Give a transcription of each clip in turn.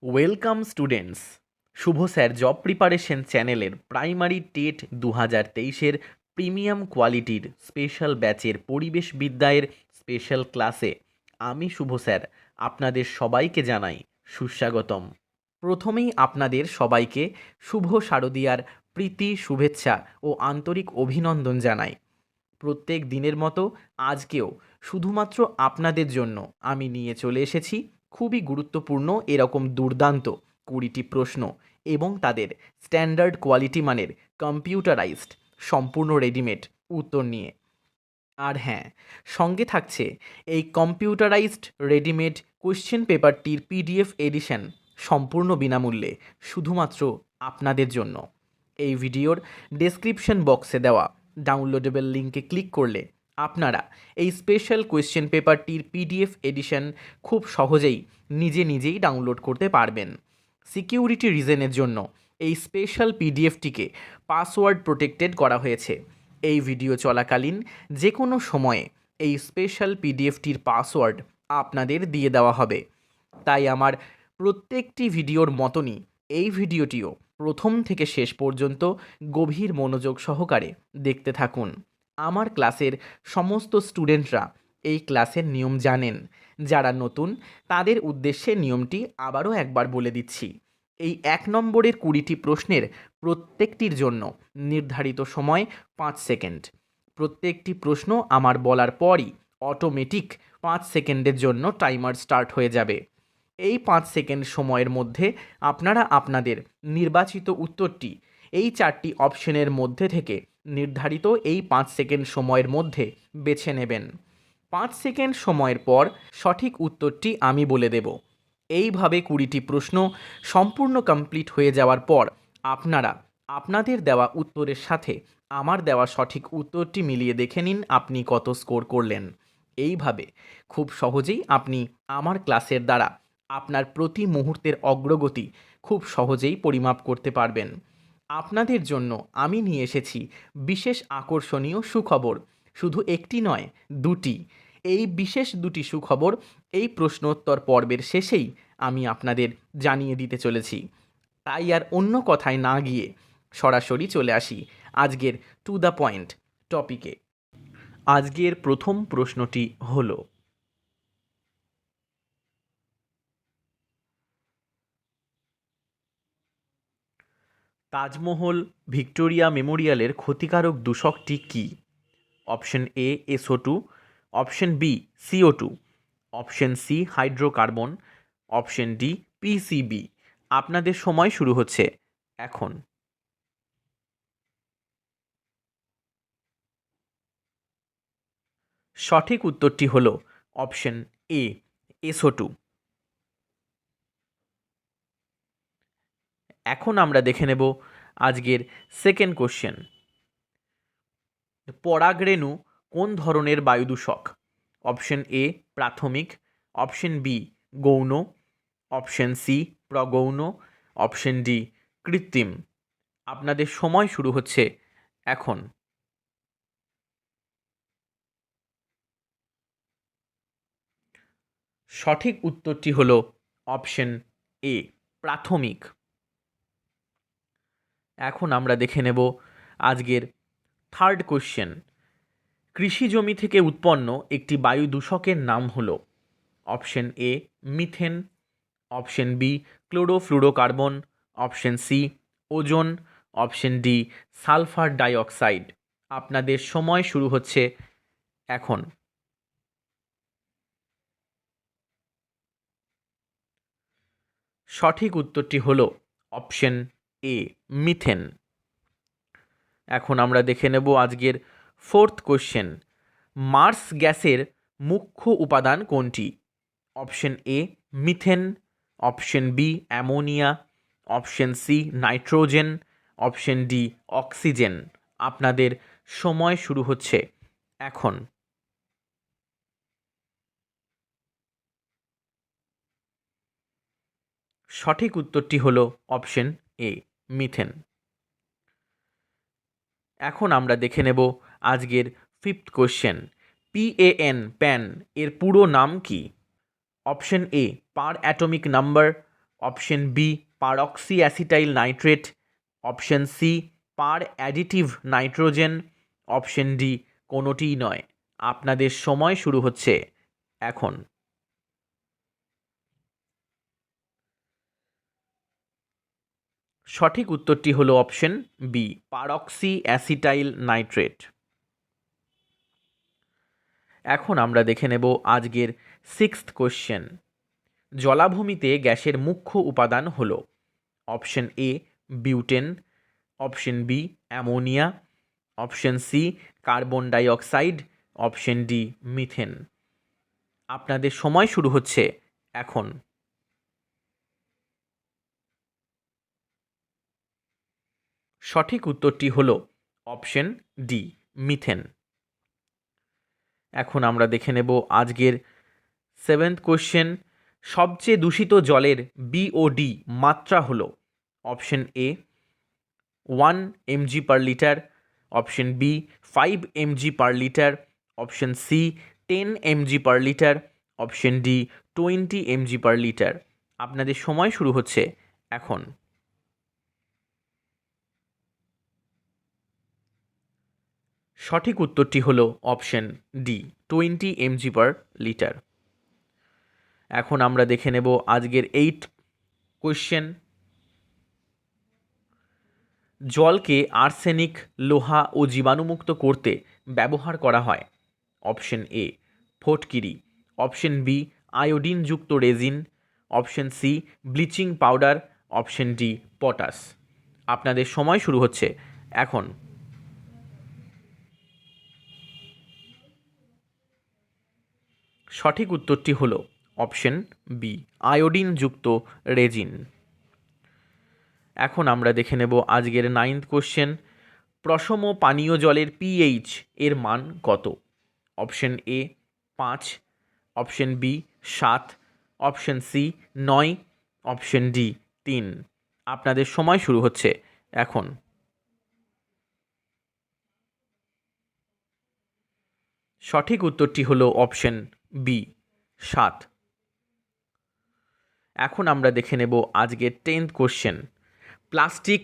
Welcome students. Shubho sir job preparation চ্যানেলের primary TET 2023-এর premium কোয়ালিটির স্পেশাল ব্যাচের পরিবেশ বিদ্যায়ের স্পেশাল ক্লাসে আমি শুভ স্যার আপনাদের সবাইকে জানাই সুস্বাগতম। প্রথমেই আপনাদের সবাইকে শুভ শারদীয়ার প্রীতি, শুভেচ্ছা ও আন্তরিক অভিনন্দন জানাই। প্রত্যেক দিনের মতো আজকেও শুধুমাত্র আপনাদের জন্য আমি নিয়ে চলে এসেছি খুবই গুরুত্বপূর্ণ এরকম দুর্দান্ত 20টি প্রশ্ন এবং তাদের স্ট্যান্ডার্ড কোয়ালিটি মানের কম্পিউটারাইজড সম্পূর্ণ রেডিমেড উত্তর নিয়ে। আর হ্যাঁ, সঙ্গে থাকছে এই কম্পিউটারাইজড রেডিমেড কোয়েশ্চেন পেপারটির পিডিএফ এডিশন সম্পূর্ণ বিনামূল্যে শুধুমাত্র আপনাদের জন্য। এই ভিডিওর ডেসক্রিপশন বক্সে দেওয়া ডাউনলোডেবল লিঙ্কে ক্লিক করলে আপনারা এই স্পেশাল কোয়েশ্চেন পেপারটির পিডিএফ এডিশন খুব সহজেই নিজেই ডাউনলোড করতে পারবেন। সিকিউরিটি রিজনের জন্য এই স্পেশাল পিডিএফটিকে পাসওয়ার্ড প্রোটেক্টেড করা হয়েছে। এই ভিডিও চলাকালীন যে কোনো সময়ে এই স্পেশাল পিডিএফটির পাসওয়ার্ড আপনাদের দিয়ে দেওয়া হবে। তাই আমার প্রত্যেকটি ভিডিওর মতনই এই ভিডিওটিও প্রথম থেকে শেষ পর্যন্ত গভীর মনোযোগ সহকারে দেখতে থাকুন। আমার ক্লাসের সমস্ত স্টুডেন্টরা এই ক্লাসের নিয়ম জানেন। যারা নতুন তাদের উদ্দেশ্যে নিয়মটি আবারও একবার বলে দিচ্ছি। এই 1 নম্বরের 20টি প্রশ্নের প্রত্যেকটির জন্য নির্ধারিত সময় 5 সেকেন্ড। প্রত্যেকটি প্রশ্ন আমার বলার পরই অটোমেটিক 5 সেকেন্ডের জন্য টাইমার স্টার্ট হয়ে যাবে। এই 5 সেকেন্ড সময়ের মধ্যে আপনারা আপনাদের নির্বাচিত উত্তরটি এই 4টি অপশনের মধ্যে থেকে নির্ধারিত এই 5 সেকেন্ড সময়ের মধ্যে বেছে নেবেন। 5 সেকেন্ড সময়ের পর সঠিক উত্তরটি আমি বলে দেব। এইভাবে 20টি প্রশ্ন সম্পূর্ণ কমপ্লিট হয়ে যাওয়ার পর আপনারা আপনাদের দেওয়া উত্তরের সাথে আমার দেওয়া সঠিক উত্তরটি মিলিয়ে দেখে নিন আপনি কত স্কোর করলেন। এইভাবে খুব সহজেই আপনি আমার ক্লাসের দ্বারা আপনার প্রতি মুহূর্তের অগ্রগতি খুব সহজেই পরিমাপ করতে পারবেন। আপনাদের জন্য আমি নিয়ে এসেছি বিশেষ আকর্ষণীয় সুখবর। শুধু একটি নয়, 2টি। এই বিশেষ 2টি সুখবর এই প্রশ্নোত্তর পর্বের শেষেই আমি আপনাদের জানিয়ে দিতে চলেছি। তাই আর অন্য কথায় না গিয়ে সরাসরি চলে আসি আজকের টু দ্য পয়েন্ট টপিকে। আজকের প্রথম প্রশ্নটি হলো, তাজমহল ভিক্টোরিয়া মেমোরিয়ালের ক্ষতিকারক দূষকটি কী? Option A SO2, option B CO2, option C hydrocarbon, option D PCB। আপনাদের সময় শুরু হচ্ছে এখন। সঠিক উত্তরটি হলো অপশন এ SO2। এখন আমরা দেখে নেব আজকের সেকেন্ড কোশ্চেন। পরাগরেণু কোন ধরনের বায়ুদূষক? অপশন এ প্রাথমিক, অপশন বি গৌণ, অপশন সি প্রগৌণ, অপশন ডি কৃত্রিম। আপনাদের সময় শুরু হচ্ছে এখন। সঠিক উত্তরটি হলো অপশন এ প্রাথমিক। এখন আমরা দেখে নেব আজকের থার্ড কোশ্চেন। কৃষি জমি থেকে উৎপন্ন একটি বায়ু দূষকের নাম হলো option A methane, option B chlorofluorocarbon, option C ozone, option D sulphur dioxide. আপনাদের সময় শুরু হচ্ছে এখন। সঠিক উত্তরটি হলো অপশন এ মিথেন। এখন আমরা দেখে নেব আজকের ফোর্থ কোশ্চেন। মার্স গ্যাসের মুখ্য উপাদান কোনটি? Option A methane, option B ammonia, option C nitrogen, option D oxygen. আপনাদের সময় শুরু হচ্ছে এখন। সঠিক উত্তরটি হলো অপশন এ মিথেন। এখন আমরা দেখে নেব আজকের ফিফথ কোশ্চেন। প্যান এর পুরো নাম কি? Option A per atomic number, option B peroxy acetyl nitrate, option C per additive nitrogen, option D কোনোটিই নয়। আপনাদের সময় শুরু হচ্ছে এখন। সঠিক উত্তরটি হলো option B peroxy acetyl nitrate. এখন আমরা দেখে নেব আজকের সিক্সথ কোশ্চেন। জলাভূমিতে গ্যাসের মুখ্য উপাদান হল option A butane, option B ammonia, option C carbon dioxide, option D methane. আপনাদের সময় শুরু হচ্ছে এখন। সঠিক উত্তরটি হল অপশন ডি মিথেন। এখন আমরা দেখে নেব আজকের সেভেন্থ কোশ্চেন। সবচেয়ে দূষিত জলের বিওডি মাত্রা হল অপশন এ 1 mg/লিটার, অপশন বি 5 mg/লিটার, অপশন সি 10 mg/লিটার, অপশন ডি 20 mg/লিটার। আপনাদের সময় শুরু হচ্ছে এখন। সঠিক উত্তরটি হলো অপশন ডি 20 mg/লিটার। এখন আমরা দেখে নেব আজকের 8 কোশ্চেন। জলকে আর্সেনিক, লোহা ও জীবাণুমুক্ত করতে ব্যবহার করা হয় অপশন এ ফটকিরি, অপশন বি আয়োডিনযুক্ত resin, option C bleaching powder, option D potash. আপনাদের সময় শুরু হচ্ছে এখন। সঠিক উত্তরটি হল অপশন বি আয়োডিনযুক্ত রেজিন। এখন আমরা দেখে নেব আজকের 9th কোশ্চেন। প্রশম পানীয় জলের পিএইচ এর মান কত? Option A 5, option B 7, option C 9, option D 3। আপনাদের সময় শুরু হচ্ছে এখন। সঠিক উত্তরটি হলো অপশন বি 7। এখন আমরা দেখে নেব আজকের 10th question. Plastic,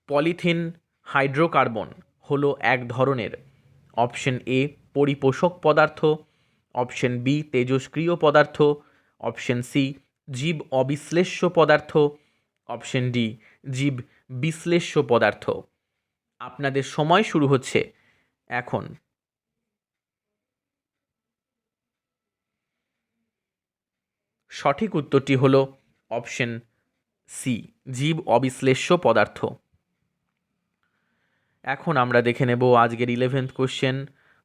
polythene, hydrocarbon হলো এক ধরনের অপশন এ পরিপোষক পদার্থ, অপশন বি তেজস্ক্রিয় পদার্থ, অপশন সি জীব অবিশ্লেষ্য পদার্থ, অপশন ডি জীব বিশ্লেষ্য পদার্থ। আপনাদের সময় শুরু হচ্ছে এখন। সঠিক উত্তরটি হল অপশন সি জীব অবিশ্লেষ্য পদার্থ। এখন আমরা দেখে নেব আজকের 11th কোশ্চেন।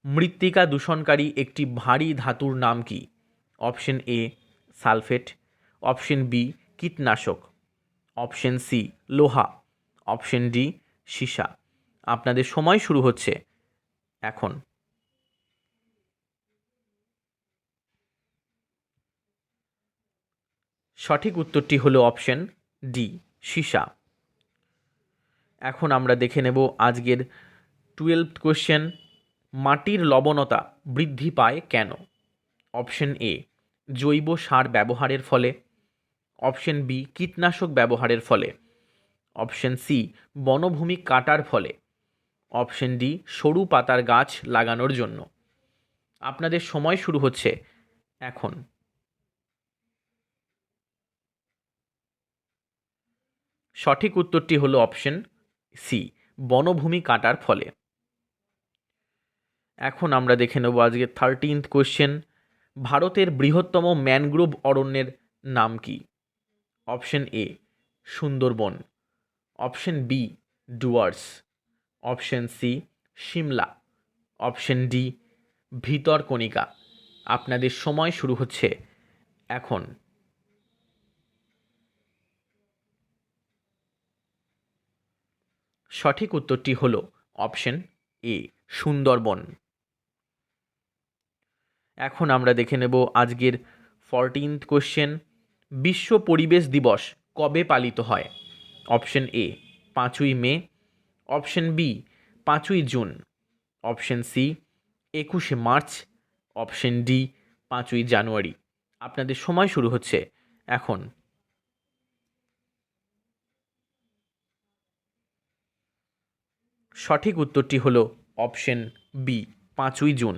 মৃত্তিকা দূষণকারী একটি ভারী ধাতুর নাম কি? Option A sulphate, option B কীটনাশক, অপশন সি লোহা, অপশন ডি সীসা। আপনাদের সময় শুরু হচ্ছে এখন। সঠিক উত্তরটি হলো অপশন ডি সীসা। এখন আমরা দেখে নেব আজকের 12th কোশ্চেন। মাটির লবণতা বৃদ্ধি পায় কেন? অপশন এ জৈব সার ব্যবহারের ফলে, অপশন বি কীটনাশক ব্যবহারের ফলে, অপশন সি বনভূমি কাটার ফলে, অপশন ডি সরু পাতার গাছ লাগানোর জন্য। আপনাদের সময় শুরু হচ্ছে এখন। সঠিক উত্তরটি হলো অপশন সি বনভূমি কাটার ফলে। এখন আমরা দেখে নেব আজকে 13th কোশ্চেন। ভারতের বৃহত্তম ম্যানগ্রোভ অরণ্যের নাম কি? Option A Sundarban, option B Dooars, option C Shimla, option D Bhitarkanika. আপনাদের সময় শুরু হচ্ছে এখন। সঠিক উত্তরটি হল অপশন এ সুন্দরবন। এখন আমরা দেখে নেব আজকের 14th কোশ্চেন। বিশ্ব পরিবেশ দিবস কবে পালিত হয়? অপশন এ 5ই মে, অপশন বি 5ই জুন, অপশন সি 21শে মার্চ, অপশন ডি 5ই জানুয়ারি। আপনাদের সময় শুরু হচ্ছে এখন। সঠিক উত্তরটি হলো অপশন বি, 5ই জুন।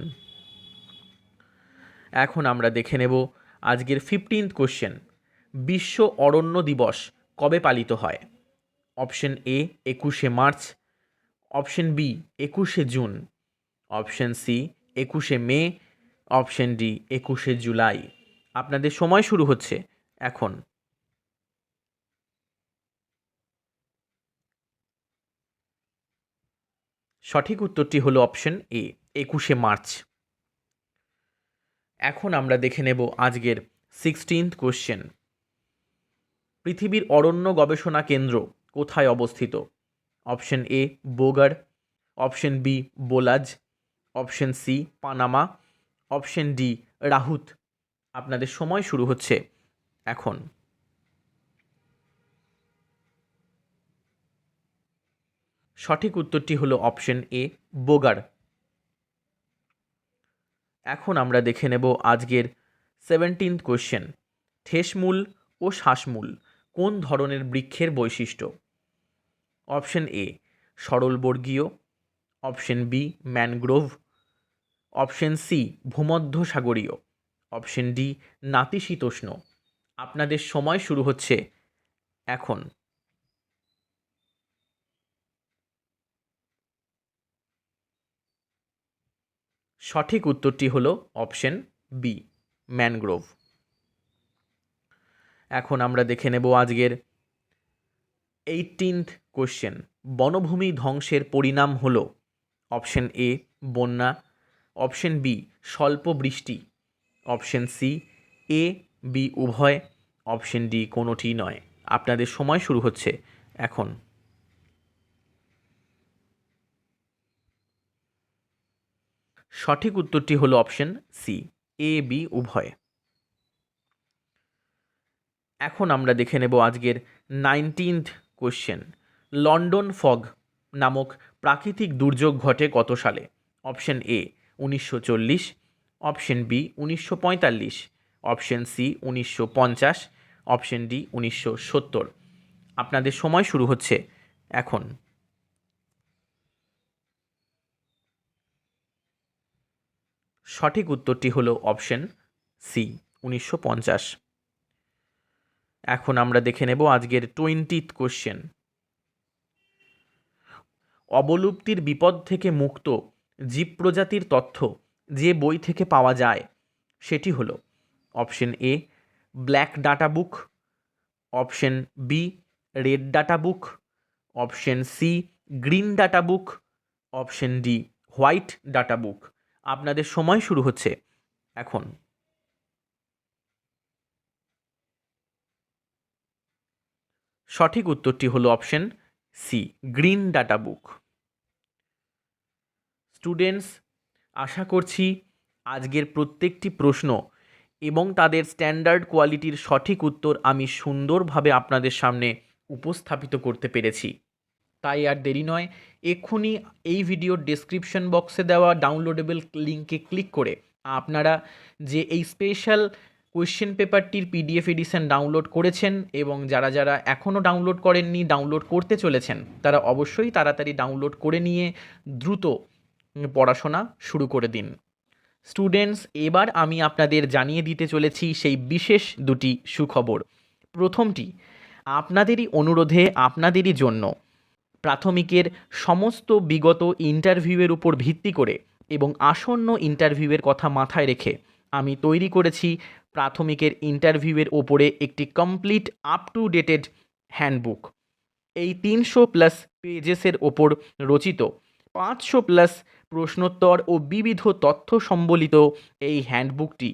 এখন আমরা দেখে নেব আজকের 15th কোশ্চেন। বিশ্ব অরণ্য দিবস কবে পালিত হয়? অপশন এ 21শে মার্চ, অপশন বি 21শে জুন, অপশন সি 21শে মে, অপশন ডি 21শে জুলাই। আপনাদের সময় শুরু হচ্ছে এখন। সঠিক উত্তরটি হলো অপশন এ 21শে মার্চ। এখন আমরা দেখে নেব আজকের 16th কোশ্চেন। পৃথিবীর অরণ্য গবেষণা কেন্দ্র কোথায় অবস্থিত? Option A Bogor, option B বোলাজ, option C Panama, option D রাহুত। আপনাদের সময় শুরু হচ্ছে এখন। সঠিক উত্তরটি হলো অপশন এ বোগার। এখন আমরা দেখে নেব আজকের 17th কোশ্চেন। ঠেসমূল ও শ্বাসমূল কোন ধরনের বৃক্ষের বৈশিষ্ট্য? অপশন এ সরলবর্গীয়, option B mangrove, option C ভূমধ্যসাগরীয়, অপশন ডি নাতিশীতোষ্ণ। আপনাদের সময় শুরু হচ্ছে এখন। সঠিক উত্তরটি হলো অপশন বি ম্যানগ্রোভ। এখন আমরা দেখে নেব আজকের 18th কোশ্চেন। বনভূমি ধ্বংসের পরিণাম হল? অপশন এ বন্যা, অপশন বি স্বল্প বৃষ্টি, অপশন সি এ বি উভয়, অপশন ডি কোনোটি নয়। আপনাদের সময় শুরু হচ্ছে এখন। সঠিক উত্তরটি হলো অপশন সি এ বি উভয়। এখন আমরা দেখে নেব আজকের 19th কোশ্চেন। লন্ডন ফগ নামক প্রাকৃতিক দুর্যোগ ঘটে কত সালে? Option A 1940, option B 1945, option C 1950, option D 1970। আপনাদের সময় শুরু হচ্ছে এখন। সঠিক উত্তরটি হলো অপশন সি 1950। এখন আমরা দেখে নেব আজকের 20th কোশ্চেন। অবলুপ্তির বিপদ থেকে মুক্ত জীব প্রজাতির তথ্য যে বই থেকে পাওয়া যায় সেটি হলো? Option A black data book, option B red data book, option C green data book, option D white data book. আপনাদের সময় শুরু হচ্ছে এখন। সঠিক উত্তরটি হলো option C green data book. Students, আশা করছি আজকের প্রত্যেকটি প্রশ্ন এবং তাদের স্ট্যান্ডার্ড কোয়ালিটির সঠিক উত্তর আমি সুন্দরভাবে আপনাদের সামনে উপস্থাপিত করতে পেরেছি। তাই আর দেরি নয়, এক্ষুনি এই ভিডিওর ডেসক্রিপশন বক্সে দেওয়া ডাউনলোডেবল লিঙ্কে ক্লিক করে আপনারা যে এই স্পেশাল কোয়েশ্চেন পেপারটির পিডিএফ এডিশন ডাউনলোড করেছেন এবং যারা যারা এখনও ডাউনলোড করেননি, ডাউনলোড করতে চলেছেন, তারা অবশ্যই তাড়াতাড়ি ডাউনলোড করে নিয়ে দ্রুত পড়াশোনা শুরু করে দিন। স্টুডেন্টস, এবার আমি আপনাদের জানিয়ে দিতে চলেছি সেই বিশেষ দুটি সুখবর। প্রথমটি, আপনাদেরই অনুরোধে আপনাদেরই জন্য প্রাথমিকের সমস্ত বিগত ইন্টারভিউয়ের উপর ভিত্তি করে এবং আসন্ন ইন্টারভিউয়ের কথা মাথায় রেখে আমি তৈরি করেছি প্রাথমিকের ইন্টারভিউয়ের ওপরে একটি complete up to dated handbook. এই 300+ পেজেসের ওপর রচিত 500+ প্রশ্নোত্তর ও বিবিধ তথ্য সম্বলিত এই হ্যান্ডবুকটি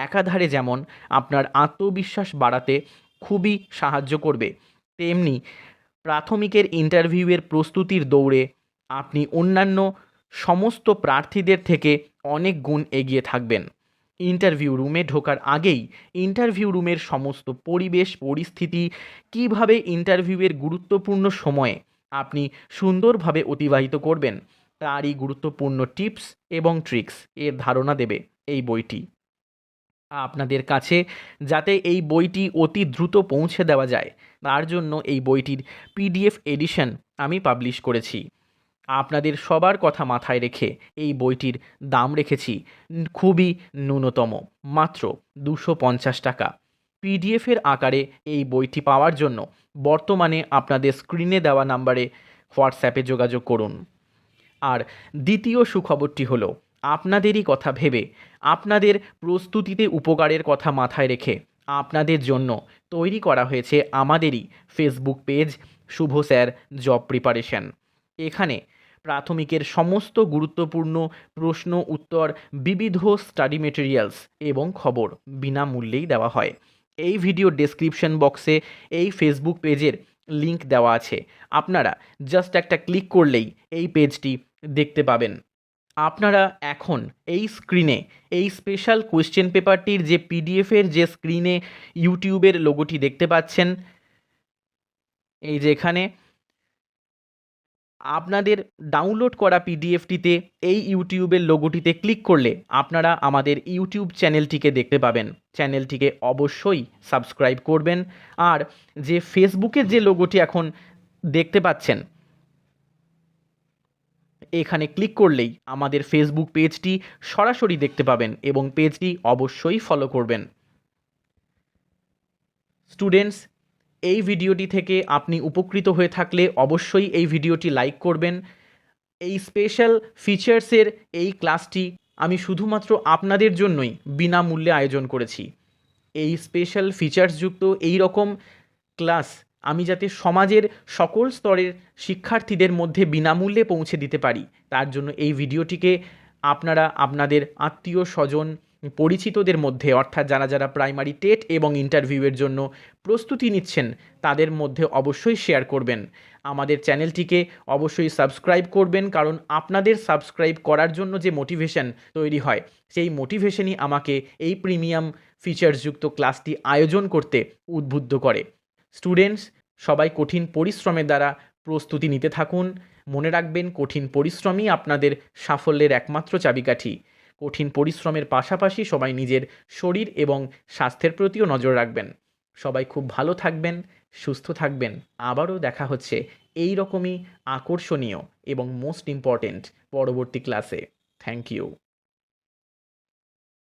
একাধারে যেমন আপনার আত্মবিশ্বাস বাড়াতে খুবই সাহায্য করবে, তেমনি প্রাথমিকের ইন্টারভিউয়ের প্রস্তুতির দৌড়ে আপনি অন্যান্য সমস্ত প্রার্থীদের থেকে অনেক গুণ এগিয়ে থাকবেন। ইন্টারভিউ রুমে ঢোকার আগেই ইন্টারভিউ রুমের সমস্ত পরিবেশ পরিস্থিতি, কিভাবে ইন্টারভিউয়ের গুরুত্বপূর্ণ সময়ে আপনি সুন্দরভাবে অতিবাহিত করবেন, তারই গুরুত্বপূর্ণ টিপস এবং ট্রিক্স এর ধারণা দেবে এই বইটি। আপনাদের কাছে যাতে এই বইটি অতি দ্রুত পৌঁছে দেওয়া যায়, তার জন্য এই বইটির পিডিএফ এডিশন আমি পাবলিশ করেছি। আপনাদের সবার কথা মাথায় রেখে এই বইটির দাম রেখেছি খুবই ন্যূনতম, মাত্র 250 টাকা। পিডিএফের আকারে এই বইটি পাওয়ার জন্য বর্তমানে আপনাদের স্ক্রিনে দেওয়া নাম্বারে হোয়াটসঅ্যাপে যোগাযোগ করুন। আর দ্বিতীয় সুখবরটি হলো, আপনাদেরই কথা ভেবে, আপনাদের প্রস্তুতিতে উপকারের কথা মাথায় রেখে আপনাদের জন্য তৈরি করা হয়েছে আমাদেরই ফেসবুক পেজ শুভ স্যার জব প্রিপারেশন। এখানে প্রাথমিকের সমস্ত গুরুত্বপূর্ণ প্রশ্ন উত্তর, বিবিধ স্টাডি মেটেরিয়ালস এবং খবর বিনামূল্যেই দেওয়া হয়। এই ভিডিও ডেসক্রিপশন বক্সে এই ফেসবুক পেজের লিংক দেওয়া আছে, আপনারা জাস্ট একটা ক্লিক করলেই এই পেজটি দেখতে পাবেন। আপনারা এখন এই স্ক্রিনে এই স্পেশাল কোয়েশ্চেন পেপারটির যে পিডিএফের যে স্ক্রিনে ইউটিউবের লোগোটি দেখতে পাচ্ছেন, এই যে এখানে আপনাদের ডাউনলোড করা পিডিএফটিতে এই ইউটিউবের লোগোটিতে ক্লিক করলে আপনারা আমাদের ইউটিউব চ্যানেলটিকে দেখতে পাবেন। চ্যানেলটিকে অবশ্যই সাবস্ক্রাইব করবেন। আর যে ফেসবুকের যে লোগোটি এখন দেখতে পাচ্ছেন, এখানে ক্লিক করলেই আমাদের ফেসবুক পেজটি সরাসরি দেখতে পাবেন এবং পেজটি অবশ্যই ফলো করবেন। স্টুডেন্টস, এই ভিডিওটি থেকে আপনি উপকৃত হয়ে থাকলে অবশ্যই এই ভিডিওটি লাইক করবেন। এই স্পেশাল ফিচার্সের এই ক্লাসটি আমি শুধুমাত্র আপনাদের জন্যই বিনামূল্যে আয়োজন করেছি। এই স্পেশাল ফিচার্সযুক্ত এই রকম ক্লাস আমি যাতে সমাজের সকল স্তরের শিক্ষার্থীদের মধ্যে বিনামূল্যে পৌঁছে দিতে পারি, তার জন্য এই ভিডিওটিকে আপনারা আপনাদের আত্মীয় স্বজন পরিচিতদের মধ্যে, অর্থাৎ যারা যারা প্রাইমারি টেট এবং ইন্টারভিউয়ের জন্য প্রস্তুতি নিচ্ছেন তাদের মধ্যে অবশ্যই শেয়ার করবেন। আমাদের চ্যানেলটিকে অবশ্যই সাবস্ক্রাইব করবেন, কারণ আপনাদের সাবস্ক্রাইব করার জন্য যে মোটিভেশন তৈরি হয়, সেই মোটিভেশনই আমাকে এই প্রিমিয়াম ফিচার্সযুক্ত ক্লাসটি আয়োজন করতে উদ্বুদ্ধ করে। স্টুডেন্টস, সবাই কঠিন পরিশ্রমের দ্বারা প্রস্তুতি নিতে থাকুন। মনে রাখবেন, কঠিন পরিশ্রমই আপনাদের সাফল্যের একমাত্র চাবিকাঠি। কঠিন পরিশ্রমের পাশাপাশি সবাই নিজের শরীর এবং স্বাস্থ্যের প্রতিও নজর রাখবেন। সবাই খুব ভালো থাকবেন, সুস্থ থাকবেন। আবারও দেখা হচ্ছে এই রকমই আকর্ষণীয় এবং মোস্ট ইম্পর্ট্যান্ট পরবর্তী ক্লাসে। Thank you.